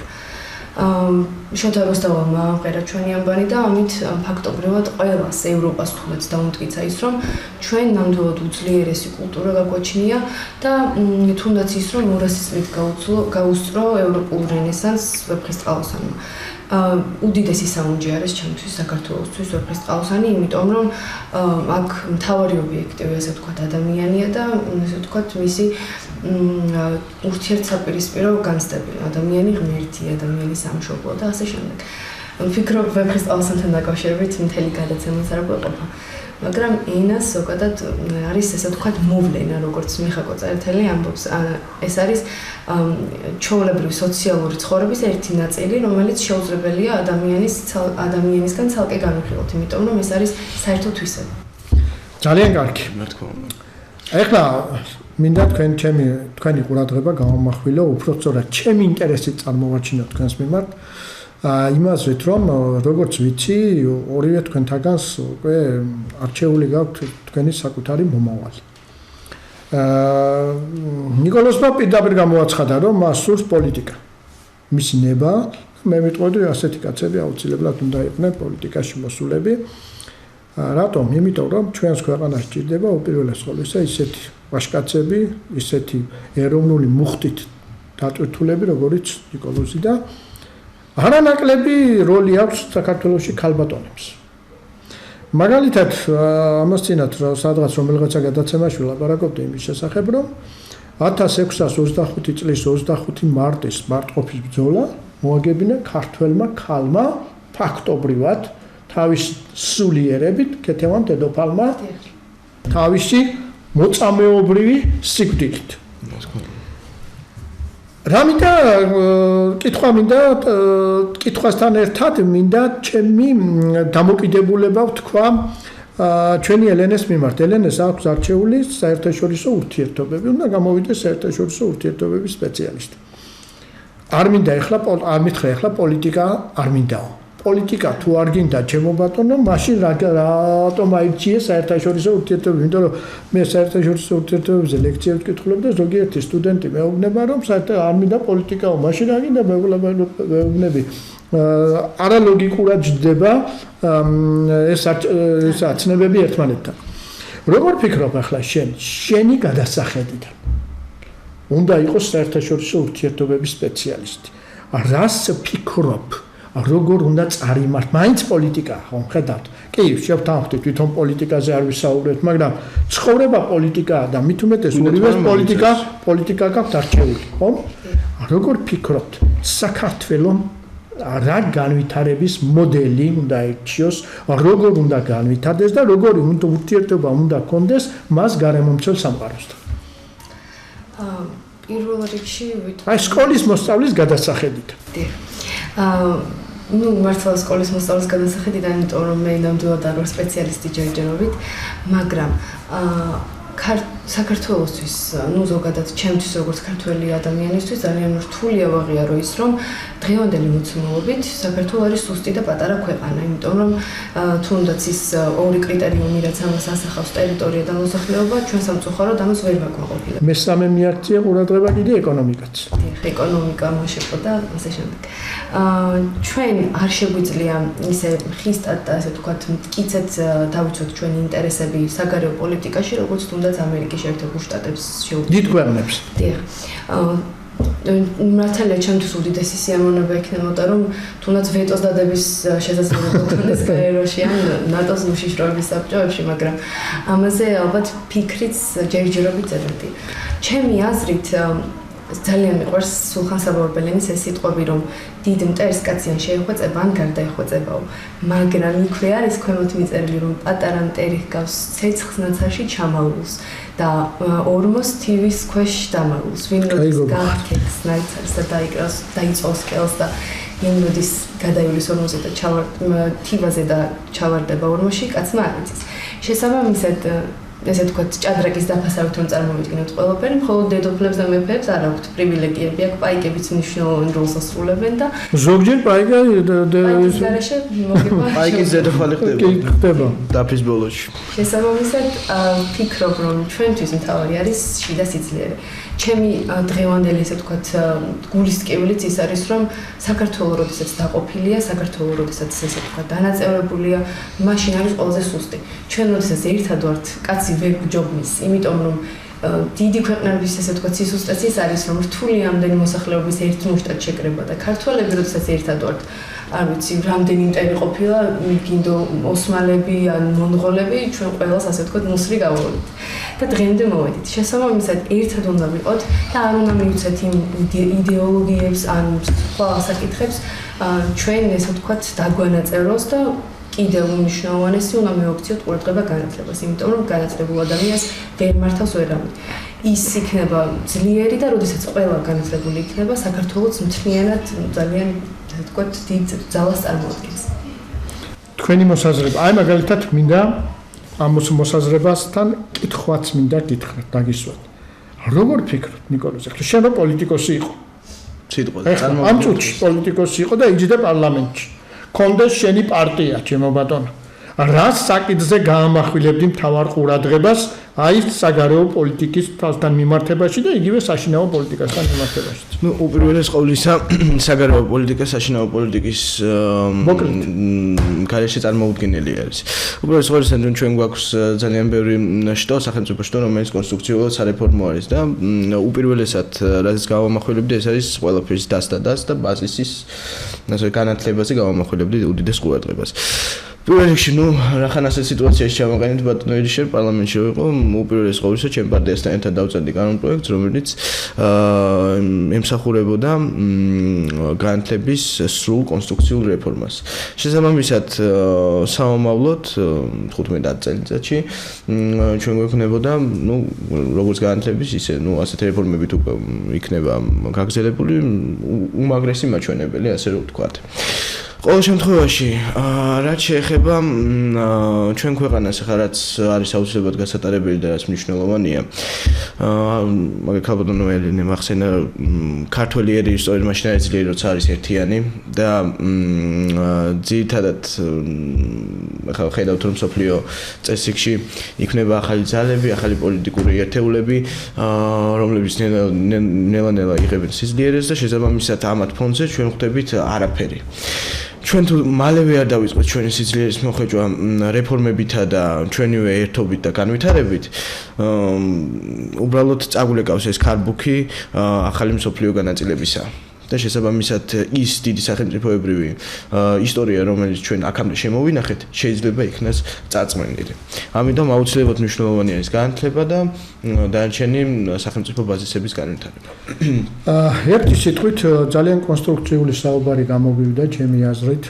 შოთა როსტოვმა ამღერა ჩვენი ამბანი და ამით ფაქტობრივად ყველას ევროპას თულაც დაუმტკიცა ის, რომ ჩვენ ნამდვილად უძლიერესი კულტურა გაგვაჩნია და თუნდაც ის, რომ 200 წლით გაუსწრო ევროპულ რენესანსს ვეფხისტყაოსანმა. უდიდესი საუნჯე არის ჩემთვის საქართველოსთვის ვეფხისტყაოსანი, იმიტომ რომ აქ მთავარი ობიექტივი ასე ვთქვათ ადამიანია და ასე ვთქვათ მისი ურთიერთსაპირისპირო განცდები, ადამიანი ღმერთი, ადამიანი სამშობლო და ასე შემდეგ. ვფიქრობ ვეფხისტყაოსანთან დაკავშირებით მთელი გადაცემაც არ გვეყოფა. მაგრამ ენას ზოგადად არის ესე ვთქვათ მოვლენა, როგორც მიხაკო წერეთელი ამბობს, ეს არის ჩვეულებრივი სოციალური ცხოვრების ერთი ნაწილი, რომელიც შეუძლებელია ადამიანისგან ცალკე განვიხილოთ, იმიტომ რომ ეს არის საერთო თვისება. ძალიან კარგი. რა თქმა უნდა. ეხლა მინდა თქვენი ყურადღება გამომახვილო უფრო სწორად ჩემი ინტერესით წარმოვაჩინო თქვენს მიმართ იმაზეც რომ როგორც ვიცი ორივე თქვენთაგანს უკვე არჩეული გაქვთ თქვენი საკუთარი მომავალი. ნიკოლოსმა პირდაპირ გამოაცხადა რომ მას სურს პოლიტიკა. მისი ნება მე ვიტყოდი ასეთი კაცები აუცილებლად უნდა იყვნენ პოლიტიკაში მოსულები. რატომ? იმიტომ რომ ჩვენს ქვეყანას ჭირდება უპირველეს ყოვლისა ისეთი ვაჟკაცები, ისეთი ეროვნული მუხტით დატვირთულები, როგორიც ნიკოლოზი და არანაკლები როლი აქვს საქართველოში ქალბატონებს. მაგალითად, ამასთანავე სადღაც რომელიღაცა გადაცემაში ვლაპარაკობდი იმის შესახებ, რომ 1625 წლის 25 მარტის მარტყოფის ბრძოლა მოაგებინა ქართველმა ქალმა ფაქტობრივად თავისი სულიერებით ქეთევან დედოფალმა თავისი მოწამეობრივი სიკვდილით. რა მინდა კითხვასთან ერთად მინდა ჩემი დამოკიდებულება ვთქვა ჩვენი ელენეს მიმართ. ელენეს აქვს არჩეული საერთაშორისო ურთიერთობები, უნდა გამოვიდეს საერთაშორისო ურთიერთობების სპეციალისტი. არ მითხრა ეხლა პოლიტიკა არ მინდაო. პოლიტიკა თუ არ გინდა ჩემო ბატონო, მაშინ რატომ აირჩიე საერთაშორისო ურთიერთობები? იმიტომ რომ მე საერთაშორისო ურთიერთობებზე ლექციებს ვკითხულობ და ზოგიერთი სტუდენტი მეუბნება რომ არ მინდა პოლიტიკაო, მაშინ რა გინდა მეუბნები. არალოგიკურად ჯდება ეს აცნებები ერთმანეთთან. როგორ ფიქრობ ახლა შენი გადასახედიდან? უნდა იყოს საერთაშორისო ურთიერთობების სპეციალისტი. რას ფიქრობ? როგორ უნდა წარიმართ? მაინც პოლიტიკაა, ხომ ხედავთ? კი, შევთანხმდით, თვითონ პოლიტიკაზე არ ვისაუბრებთ, მაგრამ ცხოვრება პოლიტიკაა და მით უმეტეს ორივეს პოლიტიკა გაქვთ არჩეული, ხომ? როგორ ფიქრობთ? საქართველოს რა განვითარების მოდელი უნდა ირჩიოს, როგორ უნდა განვითარდეს და როგორი ურთიერთობა უნდა ჰქონდეს მას გარემომცველ სამყაროსთან? პირველ რიგში აი სკოლის მოსწავლის გადასახედით. მართლა სკოლის მოსწავლის გადასახედიდან, იმიტომ რომ მე ნამდვილად არ ვარ სპეციალისტი ჯერჯერობით, მაგრამ საქართველოსთვის, ზოგადად ჩემთვის როგორც ქართველი ადამიანისთვის ძალიან რთულია ვაღიარო ის, რომ დღევანდელი მოცემულობით საქართველო არის სუსტი და პატარა ქვეყანა, იმიტომ რომ თუნდაც ის ორი კრიტერიუმი, რაც ამას ასახავს, ტერიტორია და მოსახლეობა, ჩვენ სამწუხაროდ ამას ვერ ვაკმაყოფილებთ. მესამე მიაქცია ყურადღება კიდე ეკონომიკაც. ეკონომიკა მოშეყო და ასე შემდეგ. ჩვენ არ შეგვიძლია ისე ხისტად და ასე ვთქვათ, მტკიცედ დავიცვათ ჩვენი ინტერესები საგარეო პოლიტიკაში, როგორც თუნდაც ამერიკის შეერთებულ შტატებს შეუძლია. დიდ ქვეყნებს. დიახ. მართალია ჩემთვის უდიდესი სიამოვნება იქნებოდა, რომ თუნდაც ვეტოს დადების შესაძლებლობა ქონდეს კაიროში ან ნატოს უშიშროების საბჭოებში, მაგრამ ამაზე ალბათ ფიქრიც ჯერჯერობით ზედმეტი. ჩემი აზრით ძალიან მიყვარს სულხან საბორბელენის ეს სიტყვები, რომ დიდ მტერს კაცი ან შეეხვეწება, ან გარდაეხვეწებაო. მაგრამ იქვე არის ქვემოთ მიწერილი, რომ პატარა მტერი ჰგავს ცეცხლს ნაცარში ჩამალულს და ორმოს თივის ქვეშ დამალულს. ვინ როდის გააქეთს ნაიცარს და დაიწყოს კელს და ვინ როდის გადაივლის ორმოზე და თივაზე და ჩავარდება ორმოში, კაცმა არ იცის. შესაბამისად ესე ვთქვათ, ჭადრაკის დაფასებით რომ წარმოვიდგინოთ ყველაფერი, მხოლოდ დედოფლებს და მეფეებს არ აქვთ პრივილეგიები, აქ პაიკებიც მნიშვნელოვან როლს ასრულებენ და ზოგჯერ პაიკის გარეშე მოგება პაიკის დედოფალი ხდება დაფის ბოლოში. შესაბამისად ფიქრობ, რომ ჩვენთვის მთავარი არის შიდა სიძლიერე. ჩემი დღევანდელი ესე ვთქვათ, გულის ტკივილიც ის არის, რომ საქართველო როდესაც დაყოფილია, საქართველო როდესაც ესე ვთქვათ, დანაწევრებულია, მაშინ არის ყველაზე სუსტი. ჩვენ როდესაც ერთად ვართ, კაცი ვერ გჯობნის, იმიტომ რომ დიდი ქვეყნების ესე ვთქვათ, სისუსტეც ის არის, რომ რთული ამდენი მოსახლეობის ერთ მუშტად შეკრება და ქართველები როდესაც ერთად ვართ, არ ვიცი, რამდენი მტერი ყოფილა, გინდო ოსმალები ან მონღოლები, ჩვენ ყველას ასე ვთქვათ, მუსრი გავოვიდით. და დღემდე მოვედით. შესაბამისად, ერთად უნდა ვიყოთ და არ უნდა მივცეთ იმ იდეოლოგიებს ან სხვა საკითხებს, ჩვენ ესე ვთქვათ, დაგვანაწევროს და კიდევ უმნიშვნელოვანესი უნდა მეოქციოთ ყურადღება განათლებას, იმიტომ რომ განათლებულ ადამიანს ვერ მართავს ვერავინ. ის იქნება ძლიერი და როდესაც ყველა განათლებული იქნება, საქართველოს მთლიანად ძალიან ასე ვთქვათ, დიდ ძალას წარმოადგენს. თქვენი მოსაზრება, აი მაგალითად მინდა ამ მოსაზრებასთან კითხვაც მინდა გითხრათ, დაგისვათ. როგორ ფიქრობ, ნიკოლოზი, ხლა შენ რო პოლიტიკოსი იყო. სიტყვაზე ამ წუთში პოლიტიკოსი იყო და იჯდა პარლამენტში. კონდეს შენი პარტია, ჩემო ბატონო. რა საკითხზე გაამახვილებდი მთავარ ყურადღებას აი საგარეო პოლიტიკის თვალსთან მიმართებაში და იგივე საშინაო პოლიტიკასთან მიმართებაში. Ну, უპირველეს ყოვლისა, საგარეო პოლიტიკა საშინაო პოლიტიკის გარეშე წარმოუდგენელი არის. უპირველეს ყოვლისა, ჩვენ გვაქვს ძალიან ბევრი შტო, სახელმწიფო შტო, რომელიც კონსტრუქციულად სარეფორმო არის და უპირველესად, რაც გავამახვილებდი, ეს არის ყველაფრის დასდას და ბაზისის ასე განათლებაზე გავამახვილებდი უდიდეს ყურადღებას. პირველ რიგში, რახან ასეთ სიტუაციაში ჩამოყენეთ ბატონო ელიშერ პარლამენტში იყო, უპირველეს ყოვლისა ჩემ პარტიასთან ერთად დავწერდი კანონპროექტს, რომელიც ემსახურებოდა განათლების სრულ კონსტრუქციულ რეფორმას. შესაბამისად, სამომავლოდ 15 წელიწადში ჩვენ გვექნებოდა, როგორც განათლების, ისე, ასეთ რეფორმებით უკვე იქნება გაგრძელებული უმაგრესი მაჩვენებელი, ასე რომ ვთქვათ. ყოველ შემთხვევაში, რაც შეეხება ჩვენ ქვეყანას, ახლა რაც არის აუცილებლად გასატარებელი და რაც მნიშვნელოვანია, მაგალითად ბატონო ელენე მახსენა ქართველი ერი სწორედ მაშინ არის ძლიერი, როცა არის ერთიანი და ძირითადად ახლა ხედავთ რომ სოფლიო წესრიგში იქნება ახალი ძალები, ახალი პოლიტიკური ერთეულები, რომლებიც ნელა-ნელა იღებენ სიძლიერეს და შესაბამისად ამათ ფონზე ჩვენ ხვდებით არაფერი. ჩვენ თუ მალევე არ დავიწყოთ ჩვენი სიძლიერის მოხვეჭვა რეფორმებითა და ჩვენივე ერთობით და განვითარებით, უბრალოდ წაგულეკავს ეს ქარბუქი ახალი მსოფლიო განაწილებისა. და შესაბამისად ის დიდი სახელმწიფოებრივი ისტორია, რომელიც ჩვენ აქამდე შემოვინახეთ, შეიძლება იქნას წარწმენილი. ამიტომ აუცილებლად მნიშვნელოვანია ეს განათლება და დანარჩენი სახელმწიფო ბაზისების განვითარება. ერთი სიტყვით ძალიან კონსტრუქციული საუბარი გამოგვივიდა ჩემი აზრით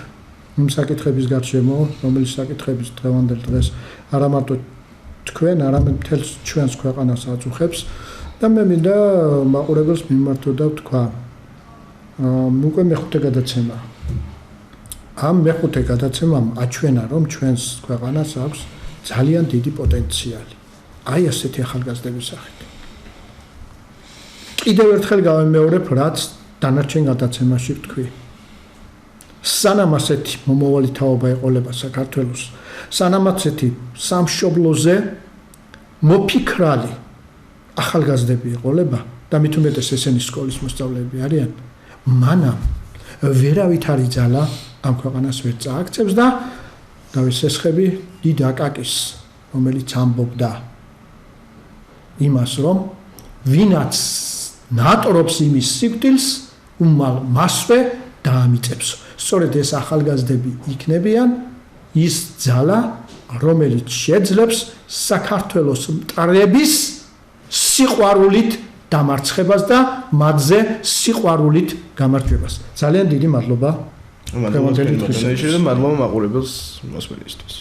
იმ საკითხების გარშემო, რომელიც საკითხების დღევანდელ დღეს არა მარტო თქვენ, არამედ მთელს ჩვენს ქვეყანას აწუხებს და მე მინდა მაყურებელს მიმართო და ვთქვა უკვე მეხუთე გადაცემა. ამ მეხუთე გადაცემამ აჩვენა, რომ ჩვენს ქვეყანას აქვს ძალიან დიდი პოტენციალი. აი ასეთი ახალგაზრდების სახით. კიდევ ერთხელ გავიმეორებ, რაც დანარჩენ გადაცემაში ვთქვი. სანამ ასეთი მომავალი თაობა ეყოლება საქართველოს, სანამ ასეთი სამშობლოზე მოფიქრალი ახალგაზრდები ეყოლება და მით უმეტეს ესენი სკოლის მოსწავლეები არიან, მანამ ვერავით არის ძალა ამ ქვეყანას ვერ წააქცევს და დავისესხები დიდ აკაკის, რომელიც ამბობდა იმას, რომ ვინაც ნატრობს იმის სიკვდილს, უმალ მასვე დაამიწებს. სწორედ ეს ახალგაზრდები იქნებიან ის ძალა, რომელიც შეძლებს საქართველოს მტრების სიყვარულით დამარცხებას და მათზე სიყვარულით გამარჯვებას. ძალიან დიდი მადლობა. მადლობა მაყურებელს მოსმენისთვის.